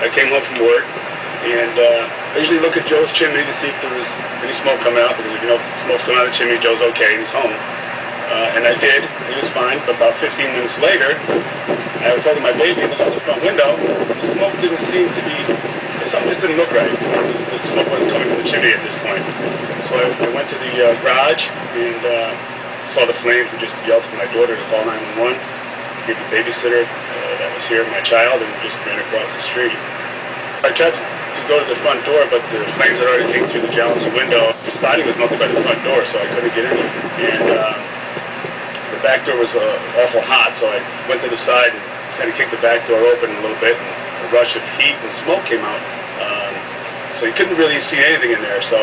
I came home from work, and I usually look at Joe's chimney to see if there was any smoke coming out, because if you know if smoke's coming out of the chimney, Joe's okay, and he's home. And I did. He was fine. But about 15 minutes later, I was holding my baby in the front window. The smoke didn't seem to be, something just didn't look right. The smoke wasn't coming from the chimney at this point. So I went to the garage and saw the flames and just yelled to my daughter to call 911. Gave the babysitter that was here, my child, and just ran across the street. I tried to go to the front door, but the flames had already came through the jalousie window. The siding was melted by the front door, so I couldn't get in there. And the back door was awful hot, so I went to the side and kind of kicked the back door open a little bit, and a rush of heat and smoke came out. So you couldn't really see anything in there, so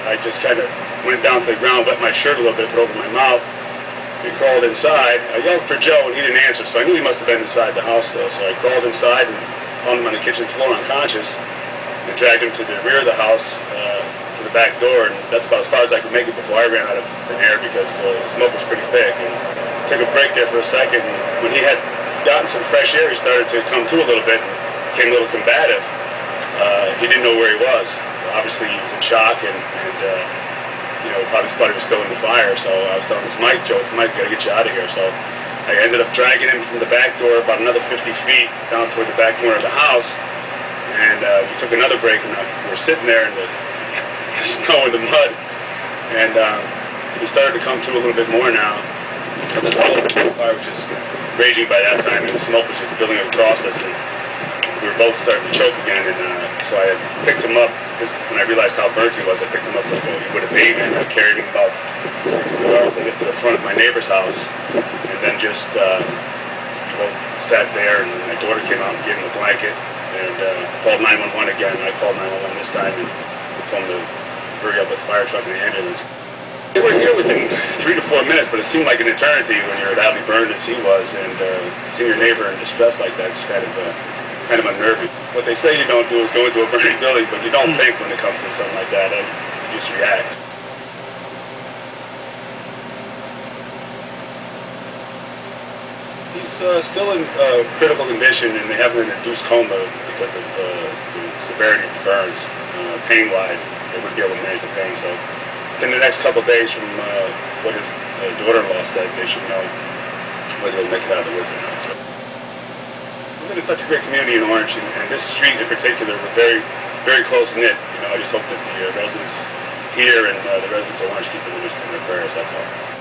I just kind of went down to the ground, wet my shirt a little bit, put over my mouth, and crawled inside. I yelled for Joe, and he didn't answer, so I knew he must have been inside the house, though. So I crawled inside and found him on the kitchen floor unconscious, and dragged him to the rear of the house, to the back door, and that's about as far as I could make it before I ran out of the air, because the smoke was pretty thick. And took a break there for a second, and when he had gotten some fresh air, he started to come to a little bit, and became a little combative. He didn't know where he was. Obviously, he was in shock, and you know, probably thought he was still in the fire. So I was telling this Mike, Joe, it's Mike, gotta get you out of here. So I ended up dragging him from the back door about another 50 feet down toward the back corner of the house, and we took another break, and we were sitting there in the snow and the mud, and he started to come to a little bit more now. The fire was just raging by that time, and the smoke was just building across us, and we were both starting to choke again. And so I picked him up. When I realized how burnt he was, I picked him up like he would a baby, and I carried him about 6 yards, I guess, to the front of my neighbor's house, and then just sat there. And my daughter came out and gave him a blanket, and called 911 again. And I called 911 this time and told him to hurry up with the fire truck and the ambulance. They were here within 3 to 4 minutes, but it seemed like an eternity when you're badly burned as he was, and seeing your neighbor in distress like that is kind of unnerving. What they say you don't do is go into a burning building, but you don't think when it comes to something like that, and you just react. He's still in critical condition, and they have him in a induced coma because of the severity of the burns. Pain-wise, they wouldn't be able to manage the pain, so in the next couple of days, from what his daughter-in-law said, they should know whether he'll make it out of the woods or not. So we live in such a great community in Orange, and this street in particular, we're very, very close-knit. You know, I just hope that the residents here and the residents of Orange keep it in their prayers, that's all.